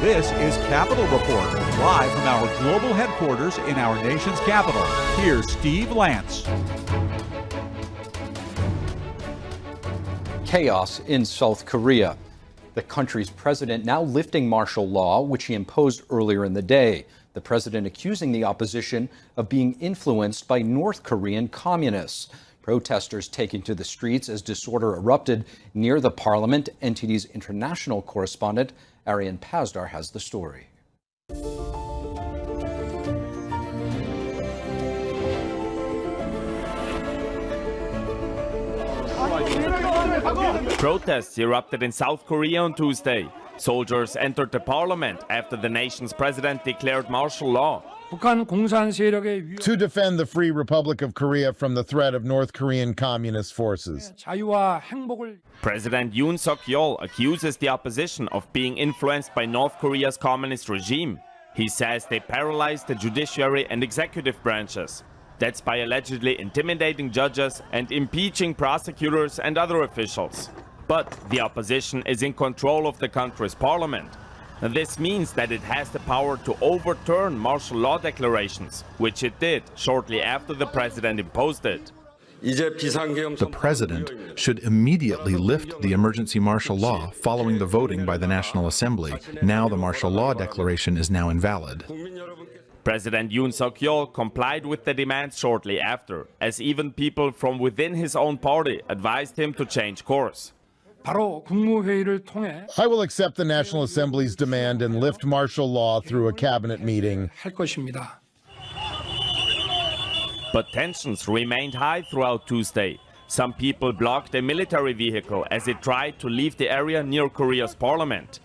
This is Capitol Report, live from our global headquarters in our nation's capital. Here's Steve Lance. Chaos in South Korea. The country's president now lifting martial law, which he imposed earlier in the day. The president accusing the opposition of being influenced by North Korean communists. Protesters taking to the streets as disorder erupted near the parliament. NTD's international correspondent Arian Pazdar has the story. Protests erupted in South Korea on Tuesday. Soldiers entered the parliament after the nation's president declared martial law. To defend the Free Republic of Korea from the threat of North Korean communist forces. President Yoon Suk-yeol accuses the opposition of being influenced by North Korea's communist regime. He says they paralyzed the judiciary and executive branches. That's by allegedly intimidating judges and impeaching prosecutors and other officials. But the opposition is in control of the country's parliament. This means that it has the power to overturn martial law declarations, which it did shortly after the president imposed it. The president should immediately lift the emergency martial law following the voting by the National Assembly. Now the martial law declaration is now invalid. President Yoon Suk-yeol complied with the demands shortly after, as even people from within his own party advised him to change course. I will accept the National Assembly's demand and lift martial law through a cabinet meeting. But tensions remained high throughout Tuesday. Some people blocked a military vehicle as it tried to leave the area near Korea's parliament.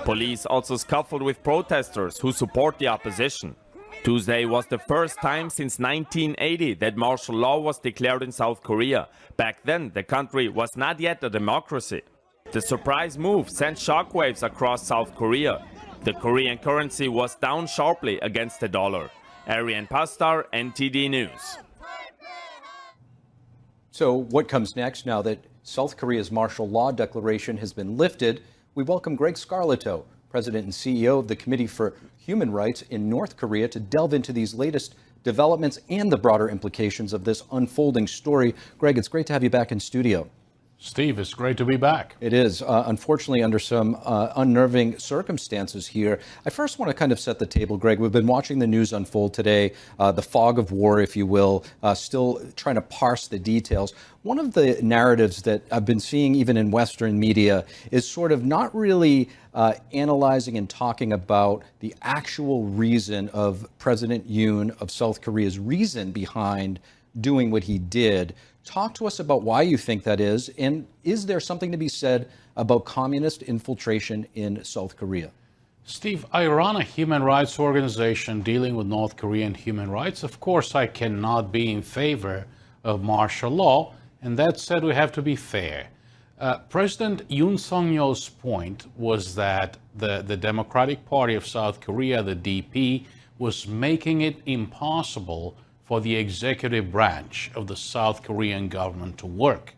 Police also scuffled with protesters who support the opposition. Tuesday was the first time since 1980 that martial law was declared in South Korea. Back then, the country was not yet a democracy. The surprise move sent shockwaves across South Korea. The Korean currency was down sharply against the dollar. Arian Pazdar, NTD News. So what comes next now that South Korea's martial law declaration has been lifted? We welcome Greg Scarlatow, President and CEO of the Committee for Human Rights in North Korea, to delve into these latest developments and the broader implications of this unfolding story. Greg, it's great to have you back in studio. Steve, it's great to be back. It is, unfortunately, under some unnerving circumstances here. I first want to kind of set the table, Greg. We've been watching the news unfold today, the fog of war, if you will, still trying to parse the details. One of the narratives that I've been seeing even in Western media is sort of not really analyzing and talking about the actual reason of President Yoon of South Korea's reason behind doing what he did. Talk to us about why you think that is, and is there something to be said about communist infiltration in South Korea? Steve, I run a human rights organization dealing with North Korean human rights. Of course, I cannot be in favor of martial law, and that said, we have to be fair. President Yoon Suk-yeol's point was that the Democratic Party of South Korea, the DP, was making it impossible for the executive branch of the South Korean government to work.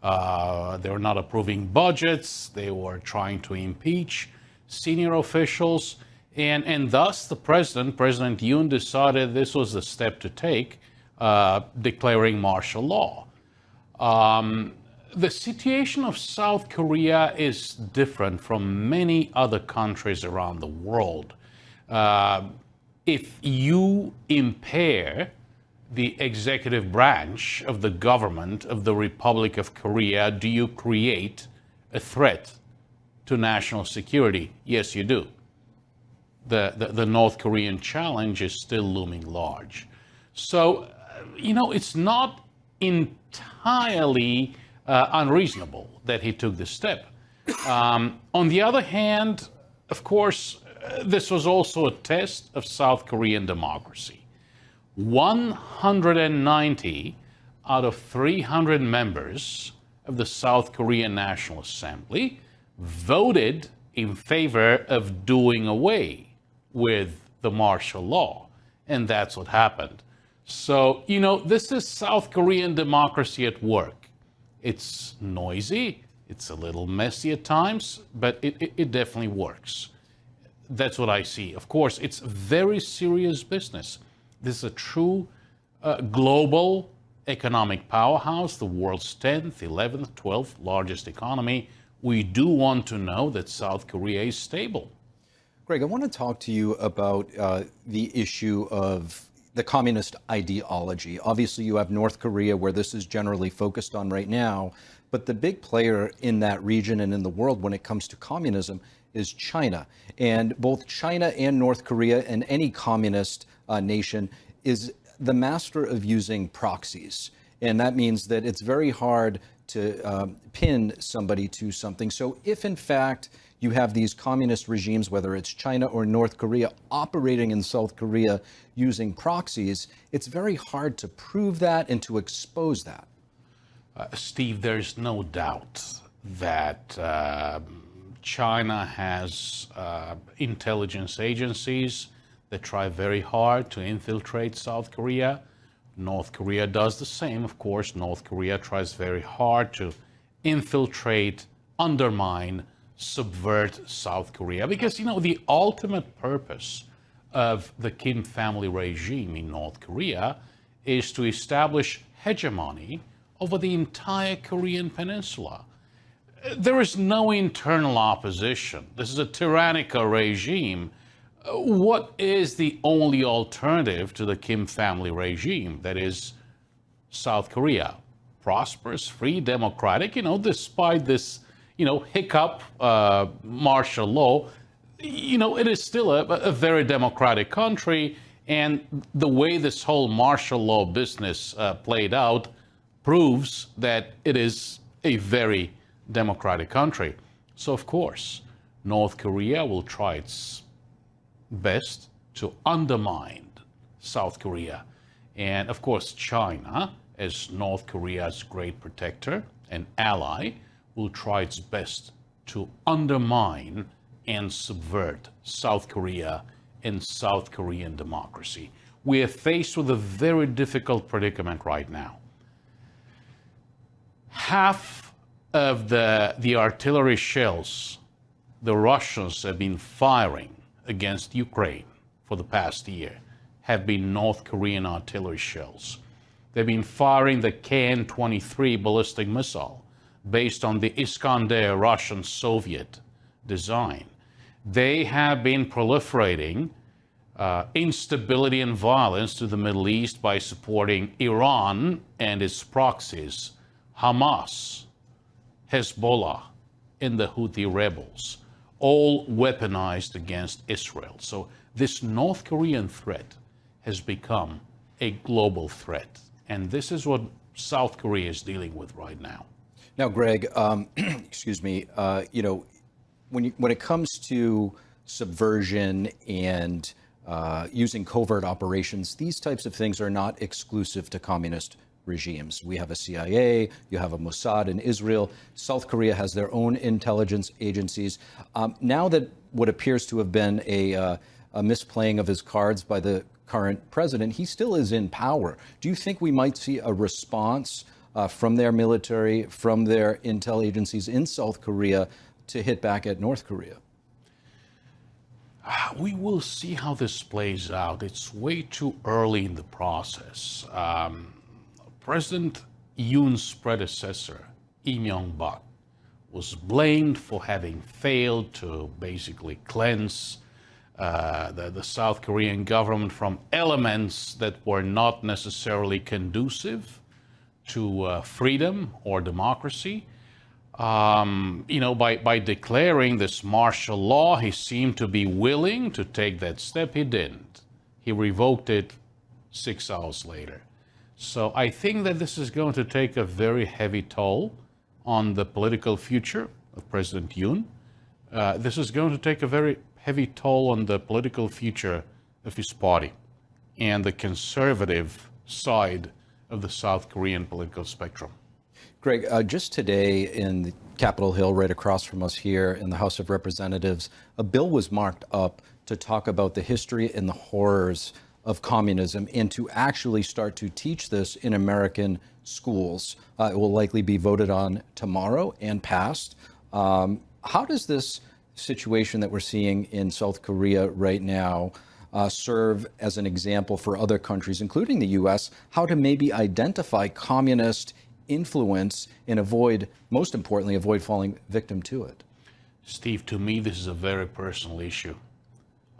They were not approving budgets, they were trying to impeach senior officials, and thus the President Yoon, decided this was the step to take, declaring martial law. The situation of South Korea is different from many other countries around the world. If you impair the executive branch of the government of the Republic of Korea, do you create a threat to national security? Yes, you do. The North Korean challenge is still looming large. So, it's not entirely unreasonable that he took this step. On the other hand, of course, this was also a test of South Korean democracy. 190 out of 300 members of the South Korean National Assembly voted in favor of doing away with the martial law. And that's what happened. So, this is South Korean democracy at work. It's noisy, It's a little messy at times, but it definitely works. That's what I see. Of course, it's very serious business. This is a true global economic powerhouse, the world's 10th, 11th, 12th largest economy. We do want to know that South Korea is stable. Greg, I want to talk to you about the issue of the communist ideology. Obviously, you have North Korea, where this is generally focused on right now, but the big player in that region and in the world when it comes to communism is China. And both China and North Korea and any communist nation is the master of using proxies. And that means that it's very hard to pin somebody to something. So if, in fact, you have these communist regimes, whether it's China or North Korea, operating in South Korea using proxies, it's very hard to prove that and to expose that. Steve, there's no doubt that China has intelligence agencies that try very hard to infiltrate South Korea. North Korea does the same. Of course, North Korea tries very hard to infiltrate, undermine, subvert South Korea. Because, you know, the ultimate purpose of the Kim family regime in North Korea is to establish hegemony over the entire Korean peninsula. There is no internal opposition. This is a tyrannical regime. What is the only alternative to the Kim family regime? That is South Korea. Prosperous, free, democratic, despite this, hiccup, martial law, it is still a very democratic country. And the way this whole martial law business played out proves that it is a very democratic country. So, of course, North Korea will try its best to undermine South Korea. And, of course, China, as North Korea's great protector and ally, will try its best to undermine and subvert South Korea and South Korean democracy. We are faced with a very difficult predicament right now. Half of the artillery shells the Russians have been firing against Ukraine for the past year have been North Korean artillery shells. They've been firing the KN-23 ballistic missile based on the Iskander Russian Soviet design. They have been proliferating instability and violence to the Middle East by supporting Iran and its proxies, Hamas, Hezbollah, and the Houthi rebels, all weaponized against Israel. So this North Korean threat has become a global threat. And this is what South Korea is dealing with right now. Now, Greg, excuse me, when it comes to subversion and using covert operations, these types of things are not exclusive to communist regimes. We have a CIA, you have a Mossad in Israel. South Korea has their own intelligence agencies. Now that what appears to have been a misplaying of his cards by the current president, he still is in power. Do you think we might see a response from their military, from their intel agencies in South Korea to hit back at North Korea? We will see how this plays out. It's way too early in the process. President Yoon's predecessor, Lee Myung-bak, was blamed for having failed to basically cleanse the South Korean government from elements that were not necessarily conducive to freedom or democracy. By declaring this martial law, he seemed to be willing to take that step. He didn't. He revoked it 6 hours later. So I think that this is going to take a very heavy toll on the political future of President Yoon. This is going to take a very heavy toll on the political future of his party and the conservative side of the South Korean political spectrum. Greg, just today in Capitol Hill, right across from us here in the House of Representatives, a bill was marked up to talk about the history and the horrors of communism and to actually start to teach this in American schools. It will likely be voted on tomorrow and passed. How does this situation that we're seeing in South Korea right now serve as an example for other countries, including the U.S., how to maybe identify communist influence and avoid, most importantly, avoid falling victim to it? Steve, to me, this is a very personal issue.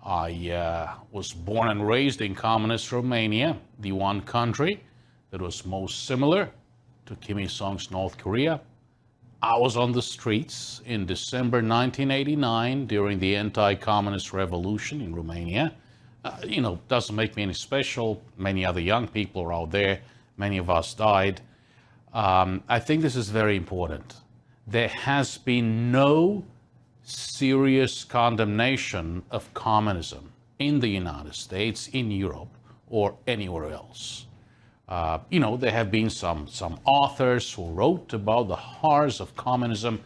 I was born and raised in communist Romania, the one country that was most similar to Kim Il-sung's North Korea. I was on the streets in December 1989 during the anti-communist revolution in Romania. Doesn't make me any special. Many other young people are out there. Many of us died. I think this is very important. There has been no serious condemnation of communism in the United States, in Europe, or anywhere else. There have been some authors who wrote about the horrors of communism.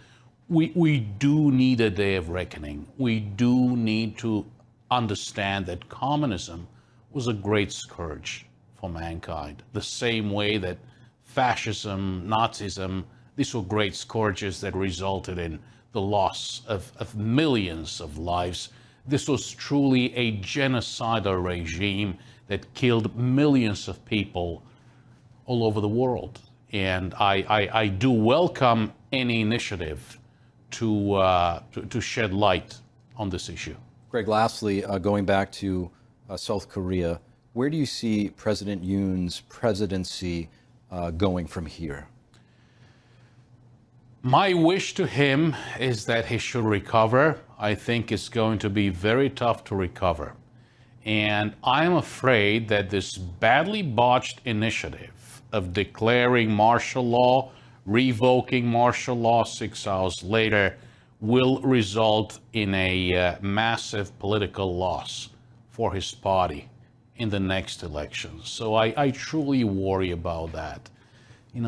We do need a day of reckoning. We do need to understand that communism was a great scourge for mankind, the same way that fascism, Nazism, these were great scourges that resulted in the loss of millions of lives. This was truly a genocidal regime that killed millions of people all over the world. And I do welcome any initiative to shed light on this issue. Greg, lastly, going back to South Korea, where do you see President Yoon's presidency going from here? My wish to him is that he should recover. I think it's going to be very tough to recover. And I'm afraid that this badly botched initiative of declaring martial law, revoking martial law 6 hours later, will result in a massive political loss for his party in the next elections. So I truly worry about that.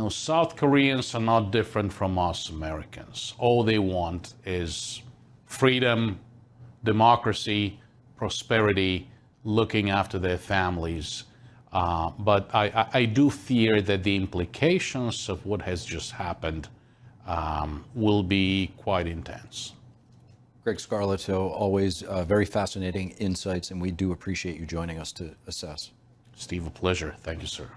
South Koreans are not different from us Americans. All they want is freedom, democracy, prosperity, looking after their families. But I do fear that the implications of what has just happened will be quite intense. Greg Scarlett, always very fascinating insights, and we do appreciate you joining us to assess. Steve, a pleasure. Thank you, sir.